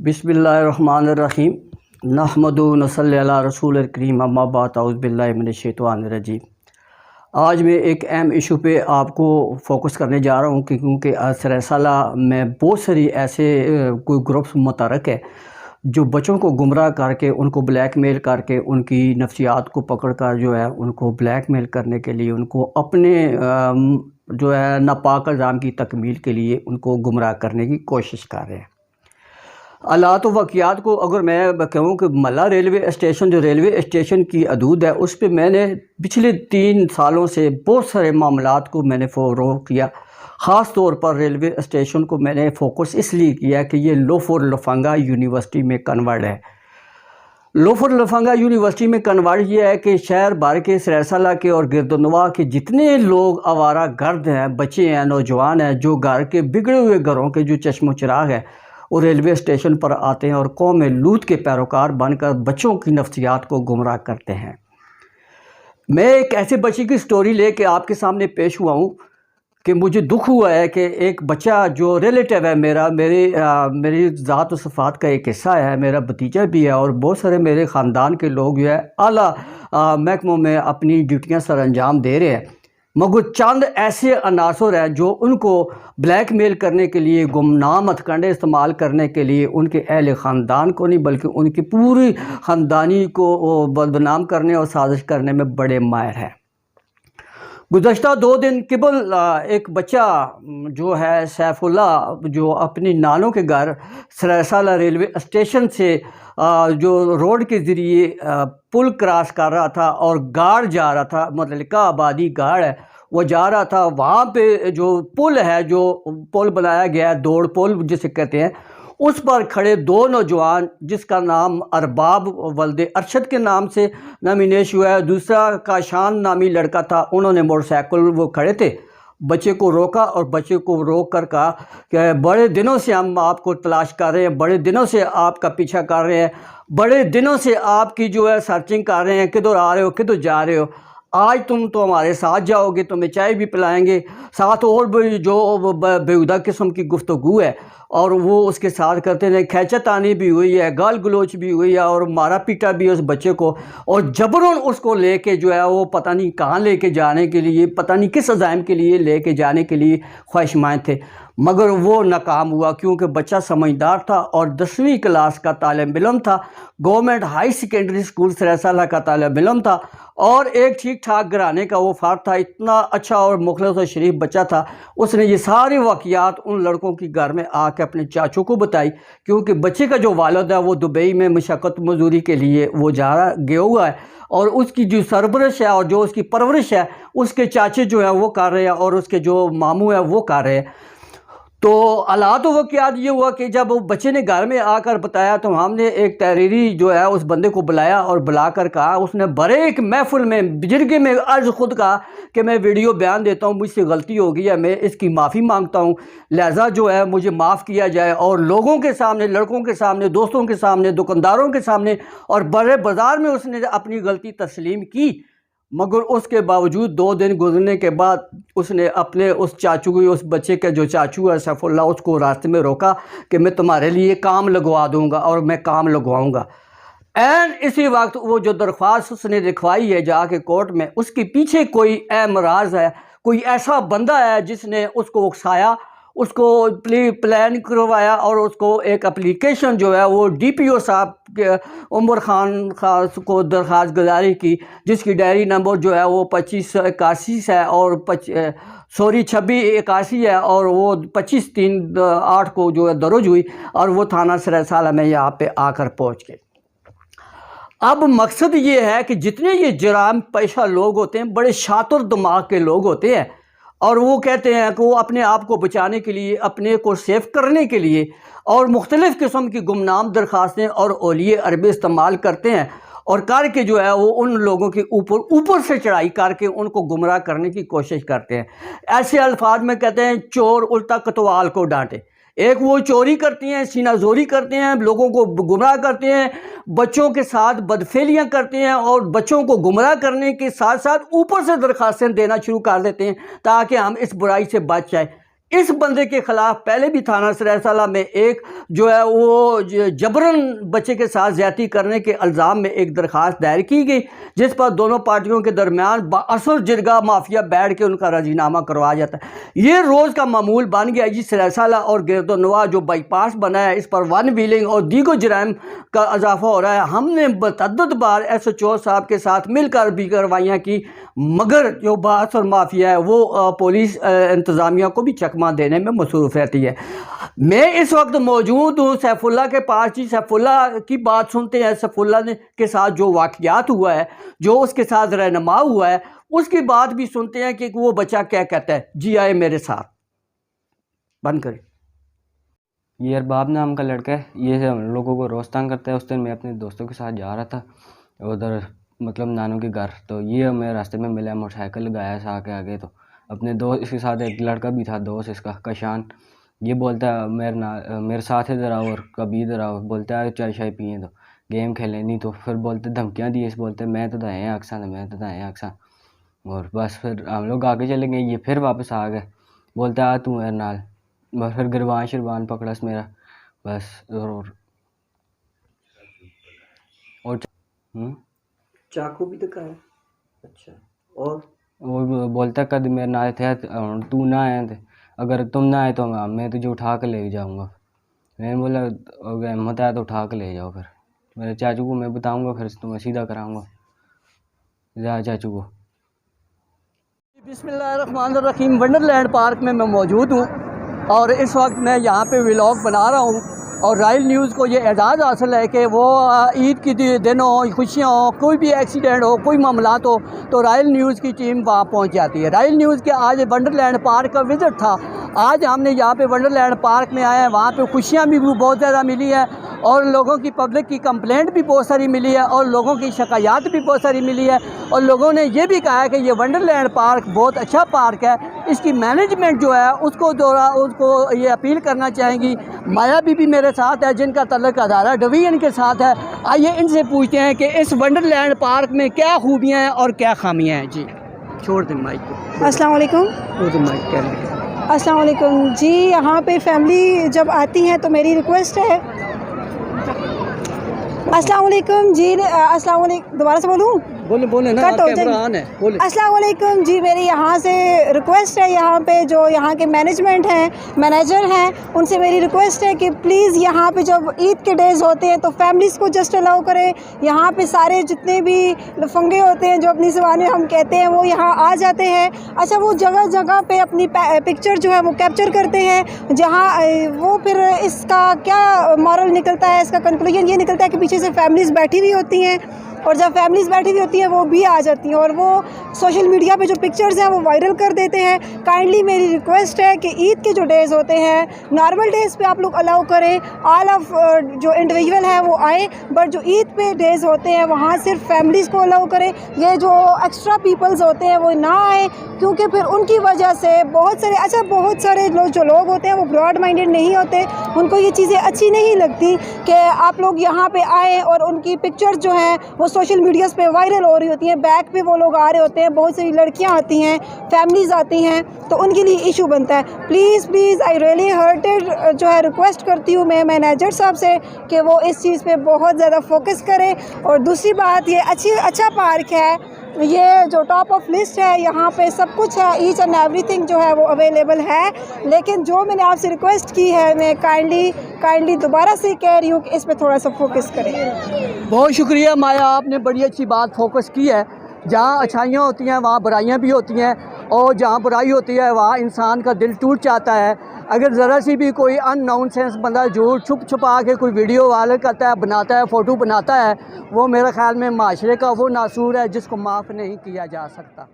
बिस्मिल्लाहिर्रहमानिर्रहीम नहमदु व नसल्ली अला रसूलिल करीम अम्मा बाद औज़ु बिल्लाहि मिनश्शैतानिर रजीम। आज मैं एक अहम इशू पे आपको फ़ोकस करने जा रहा हूँ क्योंकि सरायसाला में बहुत सारी ऐसे कोई ग्रुप्स मुतहरक है जो बच्चों को गुमराह करके उनको ब्लैकमेल करके उनकी नफ्सियात को पकड़ कर जो है उनको ब्लैकमेल करने के लिए उनको अपने जो है नापाक इल्ज़ाम की तकमील के लिए उनको गुमराह करने की कोशिश कर रहे हैं। हालात व वाक़यात को अगर मैं कहूँ कि मल्ला रेलवे स्टेशन जो रेलवे स्टेशन की हदूद है उस पे मैंने पिछले 3 सालों से बहुत सारे मामलात को मैंने फ़ॉलो किया। ख़ास तौर पर रेलवे स्टेशन को मैंने फ़ोकस इसलिए किया कि ये लोफर लफंगा यूनिवर्सिटी में कन्वर्ट है। लोफर लफंगा यूनिवर्सिटी में कन्वर्ट ये है कि शहर भर के सरायसाला के और गिरदनवा के जितने लोग आवारा गर्द हैं, बच्चे हैं, नौजवान हैं, जो घर के बिगड़े हुए घरों के जो चश्मो चिराग है वो रेलवे स्टेशन पर आते हैं और कौम लूत के पैरोकार बनकर बच्चों की नफ्सियात को गुमराह करते हैं। मैं एक ऐसे बच्चे की स्टोरी लेके आपके सामने पेश हुआ हूँ कि मुझे दुख हुआ है कि एक बच्चा जो रिलेटिव है मेरी ज़ात व सफ़ात का एक हिस्सा है, मेरा भतीजा भी है और बहुत सारे मेरे ख़ानदान के लोग जो है आला महकमों में अपनी ड्यूटियाँ सर अंजाम दे रहे हैं, मगर चंद ऐसे अनासर हैं जो उनको ब्लैकमेल करने के लिए, गुमनाम हथकंडे इस्तेमाल करने के लिए उनके अहले ख़ानदान को नहीं बल्कि उनकी पूरी ख़ानदानी को बदनाम करने और साजिश करने में बड़े माहिर हैं। गुज़श्ता 2 दिन कबल एक बच्चा जो है सैफुल्ला जो अपनी नानों के घर सरायसाला रेलवे स्टेशन से जो रोड के ज़रिए पुल क्रॉस कर रहा था और गाड़ जा रहा था, मुतल्लिका आबादी गाड़ है, वो जा रहा था। वहाँ पे जो पुल है, जो पुल बनाया गया है, दौड़ पुल जिसे कहते हैं, उस पर खड़े 2 नौजवान जिसका नाम अरबाब वल्दे अरशद के नाम से नामिनेश हुआ है, दूसरा काशान नामी लड़का था। उन्होंने मोटरसाइकिल वो खड़े थे, बच्चे को रोका और बच्चे को रोक कर कहा कि बड़े दिनों से हम आपको तलाश कर रहे हैं, बड़े दिनों से आपका पीछा कर रहे हैं, बड़े दिनों से आपकी जो है सर्चिंग कर रहे हैं, किधर आ रहे हो, किधर जा रहे हो, आज तुम तो हमारे साथ जाओगे, तुम्हें चाय भी पिलाएंगे, साथ और भी जो बेहुदा किस्म की गुफ्तगू है और वो उसके साथ करते रहे। खैचतानी भी हुई है, गाल गलोच भी हुई है और मारा पीटा भी उस बच्चे को, और जबरन उसको लेके जो है वो पता नहीं कहाँ लेके जाने के लिए, पता नहीं किस अज़ाइम के लिए लेके जाने के लिए ख्वाहिशमंद थे, मगर वो नाकाम हुआ क्योंकि बच्चा समझदार था और 10वीं क्लास का तालिब इल्म था, गवर्नमेंट हाई सेकेंडरी स्कूल सरायसाला का तालिब इल्म था और एक ठीक ठाक घराने का वो फ़र्द था। इतना अच्छा और मुखलिस और शरीफ बच्चा था। उसने ये सारी वाक़यात उन लड़कों की घर में आके अपने चाचू को बताई क्योंकि बच्चे का जो वालिद है वो दुबई में मशक्क़त मजदूरी के लिए वो गया हुआ है और उसकी जो सरबरश है और जो उसकी परवरिश है उसके चाचे जो है वो कर रहे हैं और उसके जो मामू है वो कर रहे हैं। तो हालात वाक़यात ये हुआ कि जब वो बच्चे ने घर में आकर बताया तो हमने एक तहरीरी जो है उस बंदे को बुलाया और बुलाकर कहा, उसने बड़े एक महफिल में बुजुर्गी में अर्ज़ खुद कहा कि मैं वीडियो बयान देता हूँ, मुझसे गलती हो गई है, मैं इसकी माफ़ी मांगता हूँ, लिहाजा जो है मुझे माफ़ किया जाए। और लोगों के सामने, लड़कों के सामने, दोस्तों के सामने, दुकानदारों के सामने और बड़े बाज़ार में उसने अपनी गलती तस्लीम की, मगर उसके बावजूद 2 दिन गुजरने के बाद उसने अपने उस चाचू को, उस बच्चे का जो चाचू है सैफुल्ला, उसको रास्ते में रोका कि मैं तुम्हारे लिए काम लगवा दूंगा और मैं काम लगवाऊंगा। एंड इसी वक्त वो जो दरख्वास्त उसने लिखवाई है जाके कोर्ट में, उसके पीछे कोई अमराज है, कोई ऐसा बंदा है जिसने उसको उकसाया, उसको प्लान करवाया और उसको एक एप्लीकेशन जो है वो DPO साहब के उमर खान को दरख्वास्त गुजारी की, जिसकी डायरी नंबर जो है वो 2581 है और 2681 है और वो 25/3/8 को जो है दर्ज हुई और वो थाना सरायसाला में यहाँ पे आकर पहुँच गए। अब मकसद ये है कि जितने ये जराम पेशा लोग होते हैं बड़े शातिर दिमाग के लोग होते हैं और वो कहते हैं कि वो अपने आप को बचाने के लिए, अपने को सेफ करने के लिए और मुख्तलिफ़ किस्म की गुमनाम दरख्वास्तें और औलिए अरबे इस्तेमाल करते हैं और करके जो है वो उन लोगों के ऊपर से चढ़ाई करके उनको गुमराह करने की कोशिश करते हैं। ऐसे अल्फाज में कहते हैं चोर उल्टा कोतवाल को डांटे। एक वो चोरी करती हैं, सीनाजोरी करते हैं, लोगों को गुमराह करते हैं, बच्चों के साथ बदफेलियाँ करते हैं और बच्चों को गुमराह करने के साथ साथ ऊपर से दरख्वास्तें देना शुरू कर देते हैं ताकि हम इस बुराई से बच जाए। इस बंदे के ख़िलाफ़ पहले भी थाना सरायसाला में एक जो है वो जबरन बच्चे के साथ ज़्यादती करने के इल्ज़ाम में एक दरख्वास्त दायर की गई, जिस पर दोनों पार्टियों के दरमियान बाअसर जिरगा माफिया बैठ के उनका राजीनामा करवाया जाता है। ये रोज़ का मामूल बन गया जी। सरायसाला और गिरदोनवा जो बाईपास बना है, इस पर वन व्हीलिंग और दीगर जराइम का इजाफा हो रहा है। हमने मतअद्दद बार SHO साहब के साथ मिलकर भी कार्रवाइयाँ की, मगर जो बाअसर माफिया है वो पुलिस इंतज़ामिया को भी चकमा देने में मसरूफ़ रहती है। मैं इस वक्त मौजूद हूँ सैफुल्ला के पास जी। सैफुल्ला की बात सुनते हैं। सैफुल्ला के साथ जो वाक़यात हुआ है, जो उसके साथ रहनुमा हुआ है, उसकी बात भी सुनते हैं कि वो बच्चा क्या कहता है। जी आए मेरे साथ, बंद करें। ये अरबाब नाम का लड़का है, ये हम लोगों को रोज़ तंग करता है। उस दिन मैं अपने दोस्तों के साथ जा रहा था उधर, मतलब नानू के घर, तो ये हमें रास्ते में मिला, मोटरसाइकिल लगाया था आगे तो अपने दोस्त, इसके साथ एक लड़का भी था दोस्त इसका कशान। ये बोलता है मेरे साथ इधर आओ और कभी इधर आओ, बोलता है चाय शाय पिए तो गेम खेलें, नहीं तो फिर बोलते धमकियाँ दी, इस बोलते मैं तो दाएँ अक्सा, मैं तो दाएँ अक्सा। और बस फिर हम लोग आगे चले गए, ये फिर वापस आ गए, बोलता है तू मेरे नाल। बस फिर गिरबान शिरबान पकड़स मेरा बस। और चाकू भी दिखाया। अच्छा, और वो बोलता कद मेरे नाल थे तू ना आए थे, अगर तुम ना आए तो मैं तुझे उठा के ले जाऊंगा। मैंने बोला अगर हिम्मत आया तो उठा के ले जाओ, फिर मेरे चाचू को मैं बताऊंगा, फिर तुम्हें सीधा कराऊंगा, जा चाचू को। बिस्मिल्लाहिर्रहमानिर्रहीम। वंडरलैंड पार्क में मैं मौजूद हूँ और इस वक्त मैं यहाँ पे व्लॉग बना रहा हूँ और राइल न्यूज़ को ये एजाज़ हासिल है कि वो ईद की दिन हो, खुशियाँ हो, कोई भी एक्सीडेंट हो, कोई मामलात हो, तो राइल न्यूज़ की टीम वहाँ पहुँच जाती है। राइल न्यूज़ के आज वंडरलैंड पार्क का विज़िट था। आज हमने यहाँ पे वंडरलैंड पार्क में आए हैं, वहाँ पे खुशियाँ भी बहुत ज़्यादा मिली है और लोगों की पब्लिक की कंप्लेंट भी बहुत सारी मिली है और लोगों की शिकायत भी बहुत सारी मिली है और लोगों ने ये भी कहा है कि ये वंडरलैंड पार्क बहुत अच्छा पार्क है। इसकी मैनेजमेंट जो है उसको ये अपील करना चाहेंगी। माया बीबी मेरे साथ है जिनका तल्लुक अदारा डिवीज़न के साथ है। आइए इनसे पूछते हैं कि इस वंडरलैंड पार्क में क्या खूबियाँ हैं और क्या खामियाँ हैं। जी छोड़ दें माइक को। अस्सलाम वालेकुम। अस्सलाम वालेकुम जी। यहाँ पे फैमिली जब आती है तो मेरी रिक्वेस्ट है। अस्सलाम वालेकुम जी। अस्सलाम वालेकुम, दोबारा से बोलूँ? बोले ना, कैमरा ऑन है, बोले। अस्सलाम वालेकुम जी। मेरी यहाँ से रिक्वेस्ट है, यहाँ पे जो यहाँ के मैनेजमेंट हैं, मैनेजर हैं, उनसे मेरी रिक्वेस्ट है कि प्लीज़ यहाँ पे जब ईद के डेज़ होते हैं तो फैमिलीज़ को जस्ट अलाउ करें। यहाँ पे सारे जितने भी लफंगे होते हैं जो अपनी ज़बान में हम कहते हैं वो यहाँ आ जाते हैं। अच्छा, वो जगह जगह पे अपनी पिक्चर जो है वो कैप्चर करते हैं, जहाँ वो फिर इसका क्या मॉरल निकलता है, इसका कंक्लूजन ये निकलता है कि पीछे से फैमिलीज़ बैठी हुई होती हैं और जब फैमिलीज़ बैठी हुई होती हैं वो भी आ जाती हैं और वो सोशल मीडिया पे जो पिक्चर्स हैं वो वायरल कर देते हैं। काइंडली मेरी रिक्वेस्ट है कि ईद के जो डेज़ होते हैं, नॉर्मल डेज़ पे आप लोग अलाउ करें, ऑल ऑफ जो इंडिविजुअल है वो आए, बट जो ईद पे डेज़ होते हैं वहाँ सिर्फ फैमिलीज़ को अलाउ करें। ये जो एक्स्ट्रा पीपल्स होते हैं वो ना आए, क्योंकि फिर उनकी वजह से बहुत सारे जो लोग होते हैं वो ब्रॉड माइंडेड नहीं होते, उनको ये चीज़ें अच्छी नहीं लगती कि आप लोग यहाँ पे आए और उनकी पिक्चर्स जो हैं वो सोशल मीडियाज़ पे वायरल हो रही होती हैं, बैक पे वो लोग आ रहे होते हैं, बहुत सारी लड़कियाँ आती हैं, फैमिलीज़ आती हैं, तो उनके लिए इशू बनता है। प्लीज़ आई रियली हर्टेड जो है रिक्वेस्ट करती हूँ मैं मैनेजर साहब से कि वो इस चीज़ पे बहुत ज़्यादा फोकस करें। और दूसरी बात, ये अच्छा पार्क है, ये जो टॉप ऑफ लिस्ट है, यहाँ पे सब कुछ है, ईच एंड एवरीथिंग जो है वो अवेलेबल है, लेकिन जो मैंने आपसे रिक्वेस्ट की है मैं काइंडली दोबारा से कह रही हूँ कि इस पे थोड़ा सा फोकस करें। बहुत शुक्रिया माया, आपने बड़ी अच्छी बात फोकस की है। जहाँ अच्छाइयाँ होती हैं वहाँ बुराइयाँ भी होती हैं और जहाँ बुराई होती है वहाँ इंसान का दिल टूट जाता है। अगर ज़रा सी भी कोई अननोन सेंस बंदा झूठ छुपा के कोई वीडियो वायरल करता है, बनाता है, फ़ोटो बनाता है, वो मेरे ख़्याल में माशरे का वो नासूर है जिसको माफ़ नहीं किया जा सकता।